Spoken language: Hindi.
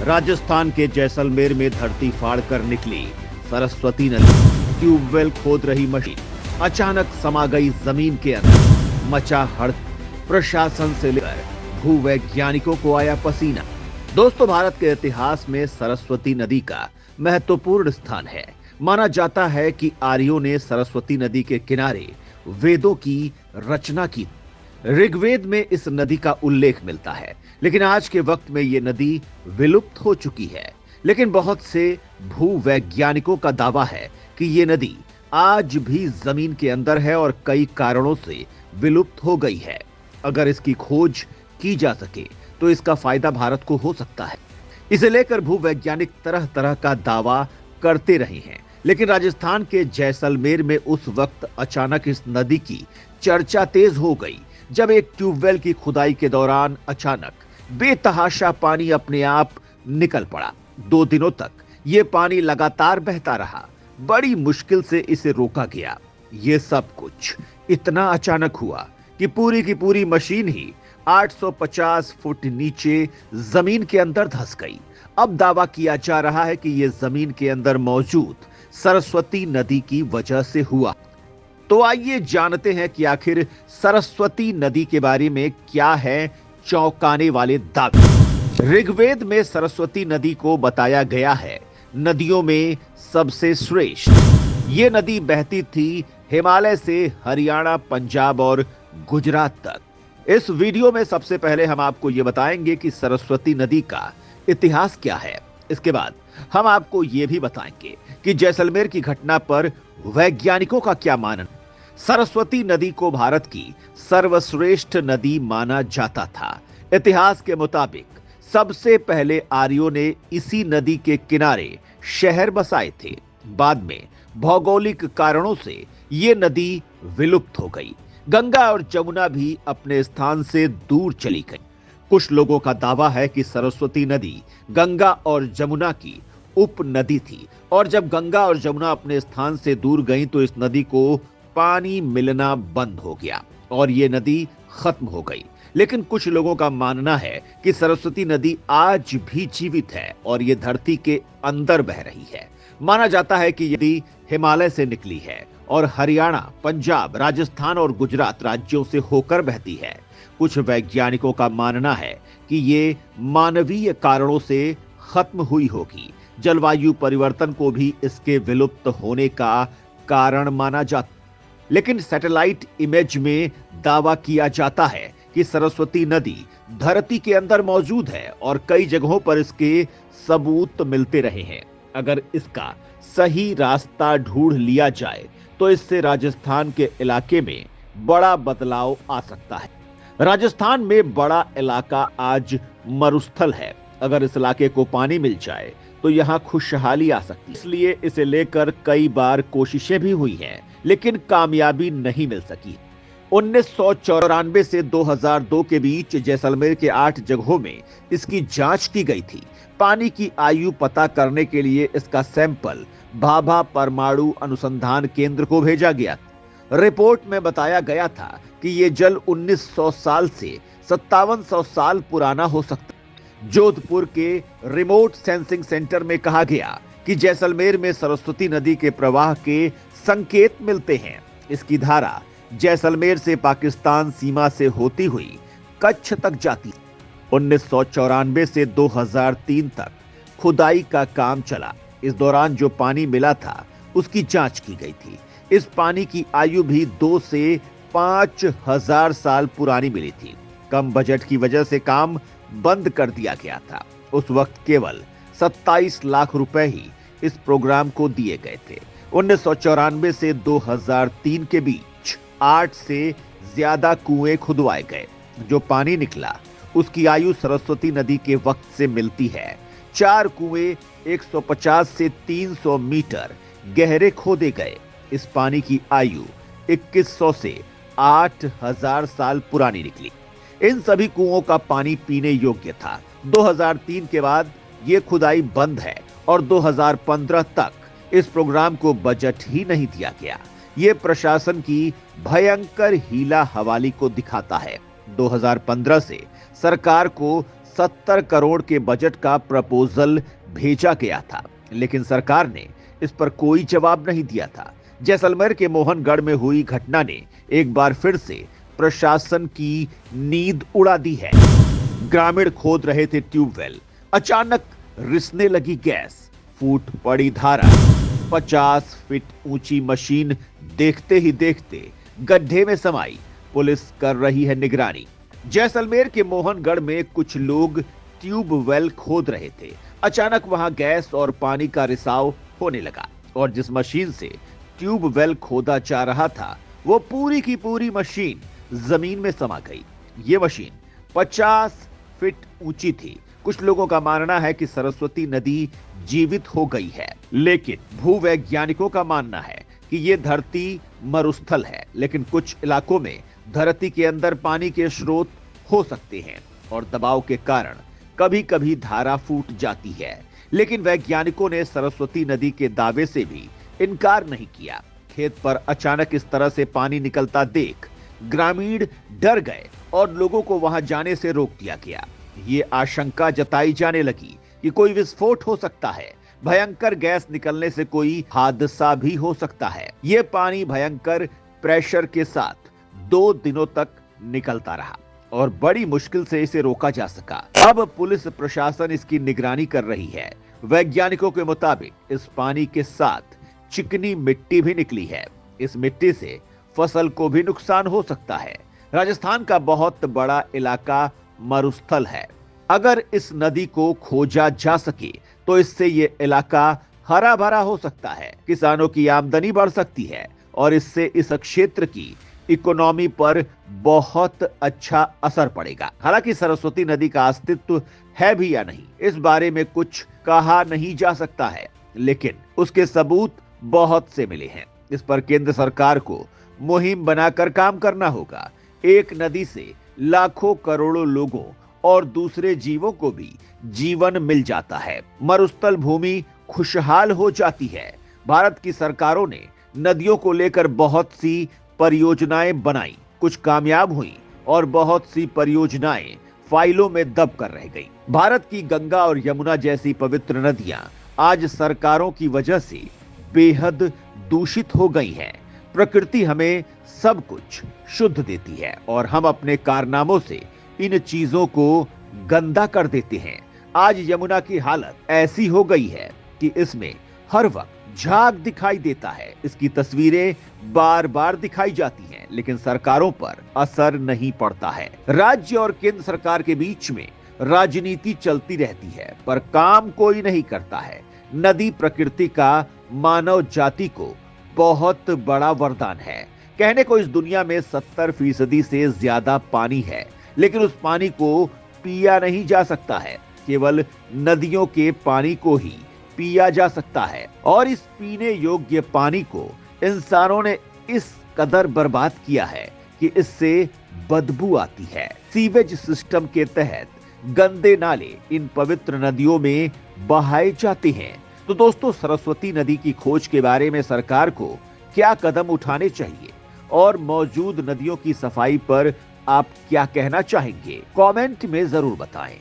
राजस्थान के जैसलमेर में धरती फाड़ कर निकली सरस्वती नदी। ट्यूबवेल खोद रही मशीन अचानक समा गई जमीन के अंदर। मचा हड़कंप, प्रशासन से लेकर भूवैज्ञानिकों को आया पसीना। दोस्तों, भारत के इतिहास में सरस्वती नदी का महत्वपूर्ण स्थान है। माना जाता है कि आर्यों ने सरस्वती नदी के किनारे वेदों की रचना की। ऋग्वेद में इस नदी का उल्लेख मिलता है, लेकिन आज के वक्त में ये नदी विलुप्त हो चुकी है। लेकिन बहुत से भूवैज्ञानिकों का दावा है कि ये नदी आज भी जमीन के अंदर है और कई कारणों से विलुप्त हो गई है। अगर इसकी खोज की जा सके तो इसका फायदा भारत को हो सकता है। इसे लेकर भूवैज्ञानिक तरह तरह का दावा करते रहे हैं, लेकिन राजस्थान के जैसलमेर में उस वक्त अचानक इस नदी की चर्चा तेज हो गई जब एक ट्यूबवेल की खुदाई के दौरान अचानक बेतहाशा पानी अपने आप निकल पड़ा। 2 दिनों तक ये पानी लगातार बहता रहा। बड़ी मुश्किल से इसे रोका गया। ये सब कुछ इतना अचानक हुआ कि पूरी की पूरी मशीन ही 850 फुट नीचे जमीन के अंदर धंस गई। अब दावा किया जा रहा है कि यह जमीन के अंदर मौजूद सरस्वती नदी की वजह से हुआ। तो आइए जानते हैं कि आखिर सरस्वती नदी के बारे में क्या है चौंकाने वाले दावे। ऋग्वेद में सरस्वती नदी को बताया गया है नदियों में सबसे श्रेष्ठ। ये नदी बहती थी हिमालय से हरियाणा, पंजाब और गुजरात तक। इस वीडियो में सबसे पहले हम आपको ये बताएंगे कि सरस्वती नदी का इतिहास क्या है। इसके बाद हम आपको ये भी बताएंगे कि जैसलमेर की घटना पर वैज्ञानिकों का क्या मानना। सरस्वती नदी को भारत की सर्वश्रेष्ठ नदी माना जाता था। इतिहास के मुताबिक सबसे पहले आर्यों ने इसी नदी के किनारे शहर बसाए थे। बाद में भौगोलिक कारणों से ये नदी विलुप्त हो गई। गंगा और जमुना भी अपने स्थान से दूर चली गई। कुछ लोगों का दावा है कि सरस्वती नदी गंगा और जमुना की उप नदी थी और जब गंगा और जमुना अपने स्थान से दूर गईं तो इस नदी को पानी मिलना बंद हो गया और ये नदी खत्म हो गई। लेकिन कुछ लोगों का मानना है कि सरस्वती नदी आज भी जीवित है और ये धरती के अंदर बह रही है। माना जाता है कि ये नदी हिमालय से निकली है और हरियाणा, पंजाब, राजस्थान और गुजरात राज्यों से होकर बहती है। कुछ वैज्ञानिकों का मानना है कि ये मानवीय कारणों से खत्म हुई होगी। जलवायु परिवर्तन को भी इसके विलुप्त होने का कारण माना जाता। लेकिन सैटेलाइट इमेज में दावा किया जाता है कि सरस्वती नदी धरती के अंदर मौजूद है और कई जगहों पर इसके सबूत मिलते रहे हैं। अगर इसका सही रास्ता ढूंढ लिया जाए तो इससे राजस्थान के इलाके में बड़ा बदलाव आ सकता है। राजस्थान में बड़ा इलाका आज मरुस्थल है। अगर इस इलाके को पानी मिल जाए तो यहाँ खुशहाली आ सकती है। इसलिए इसे लेकर कई बार कोशिशें भी हुई हैं, लेकिन कामयाबी नहीं मिल सकी। 1994 से 2002 के बीच जैसलमेर के 8 जगहों में इसकी जांच की गई थी। पानी की आयु पता करने के लिए इसका सैंपल भाभा परमाणु अनुसंधान केंद्र को भेजा गया। रिपोर्ट में बताया गया था कि यह जल 1900 साल से 5700 साल पुराना हो सकता है। जोधपुर के रिमोट सेंसिंग सेंटर में कहा गया कि जैसलमेर में सरस्वती नदी के प्रवाह के संकेत मिलते हैं। इसकी धारा जैसलमेर से पाकिस्तान सीमा से होती हुई कच्छ तक जाती है। 1994 से 2003 तक खुदाई का काम चला। इस दौरान जो पानी मिला था उसकी जांच की गई थी। इस पानी की आयु भी 2 से 5000 साल पुरानी मिली थी। कम बजट की वजह से काम बंद कर दिया गया था। उस वक्त केवल 27 लाख रुपए ही इस प्रोग्राम को दिए गए थे। 1994 से 2003 के बीच 8 से ज्यादा कुएं खुदवाए गए। जो पानी निकला उसकी आयु सरस्वती नदी के वक्त से मिलती है। 4 कुएं 150 से 300 मीटर गहरे खोदे गए। इस पानी की आयु 2100 से 8000 साल पुरानी निकली। इन सभी कुओं का पानी पीने योग्य था। 2003 के बाद ये खुदाई बंद है और 2015 तक इस प्रोग्राम को बजट ही नहीं दिया गया। ये प्रशासन की भयंकर हीला हवाली को दिखाता है। 2015 से सरकार को 70 करोड़ के बजट का प्रपोजल भेजा गया था, लेकिन सरकार ने इस पर कोई जवाब नहीं दिया था। जैसलमेर के मोहनगढ़ में हुई घटना ने एक बार फिर से प्रशासन की नींद उड़ा दी है। ग्रामीण खोद रहे थे ट्यूबवेल, अचानक रिसने लगी गैस, फूट पड़ी धारा, 50 फीट ऊंची मशीन देखते ही देखते गड्ढे में समाई। पुलिस कर रही है निगरानी। जैसलमेर के मोहनगढ़ में कुछ लोग ट्यूबवेल खोद रहे थे। अचानक वहां गैस और पानी का रिसाव होने लगा और जिस मशीन से ट्यूबवेल खोदा जा रहा था वो पूरी की पूरी मशीन जमीन में समा गई। ये मशीन 50 फीट ऊंची थी। कुछ लोगों का मानना है कि सरस्वती नदी जीवित हो गई है, लेकिन भूवैज्ञानिकों का मानना है कि ये धरती मरुस्थल है, लेकिन कुछ इलाकों में धरती के अंदर पानी के स्रोत हो सकते हैं और दबाव के कारण कभी कभी धारा फूट जाती है। लेकिन वैज्ञानिकों ने सरस्वती नदी के दावे से भी इनकार नहीं किया। खेत पर अचानक इस तरह से पानी निकलता देख ग्रामीण डर गए और लोगों को वहां जाने से रोक दिया गया। ये आशंका जताई जाने लगी कि कोई विस्फोट हो सकता है, भयंकर गैस निकलने से कोई हादसा भी हो सकता है। ये पानी भयंकर प्रेशर के साथ 2 दिनों तक निकलता रहा और बड़ी मुश्किल से इसे रोका जा सका। अब पुलिस प्रशासन इसकी निगरानी कर रही है। वैज्ञानिकों के मुताबिक इस पानी के साथ चिकनी मिट्टी भी निकली है। इस मिट्टी से फसल को भी नुकसान हो सकता है। राजस्थान का बहुत बड़ा इलाका मरुस्थल है। अगर इस नदी को खोजा जा सके तो इससे ये इलाका हरा भरा हो सकता है, किसानों की आमदनी बढ़ सकती है और इससे इस क्षेत्र की इकोनॉमी पर बहुत अच्छा असर पड़ेगा। हालांकि सरस्वती नदी का अस्तित्व है भी या नहीं, इस बारे में कुछ कहा नहीं जा सकता है, लेकिन उसके सबूत बहुत से मिले हैं। इस पर केंद्र सरकार को मुहिम बनाकर काम करना होगा। एक नदी से लाखों करोड़ों लोगों और दूसरे जीवों को भी जीवन मिल जाता है। मरुस्थल भूमि खुशहाल हो जाती है। भारत की सरकारों ने नदियों को लेकर बहुत सी परियोजनाएं बनाई, कुछ कामयाब हुई और बहुत सी परियोजनाएं फाइलों में दब कर रह गई। भारत की गंगा और यमुना जैसी पवित्र नदियां आज सरकारों की वजह से बेहद दूषित हो गई हैं। प्रकृति हमें सब कुछ शुद्ध देती है और हम अपने कारनामों से इन चीजों को गंदा कर देते हैं। आज यमुना की हालत ऐसी हो गई है कि इसमें हर वक्त झाग दिखाई देता है। इसकी तस्वीरें बार बार दिखाई जाती हैं, लेकिन सरकारों पर असर नहीं पड़ता है। राज्य और केंद्र सरकार के बीच में राजनीति चलती रहती है, पर काम कोई नहीं करता है। नदी प्रकृति का मानव जाति को बहुत बड़ा वरदान है। कहने को इस दुनिया में 70% से ज्यादा पानी है, लेकिन उस पानी को पिया नहीं जा सकता है। केवल नदियों के पानी को ही पिया जा सकता है और इस पीने योग्य पानी को इंसानों ने इस कदर बर्बाद किया है कि इससे बदबू आती है। सीवेज सिस्टम के तहत गंदे नाले इन पवित्र नदियों में बहाए जाते हैं। तो दोस्तों, सरस्वती नदी की खोज के बारे में सरकार को क्या कदम उठाने चाहिए और मौजूद नदियों की सफाई पर आप क्या कहना चाहेंगे? कमेंट में जरूर बताएं।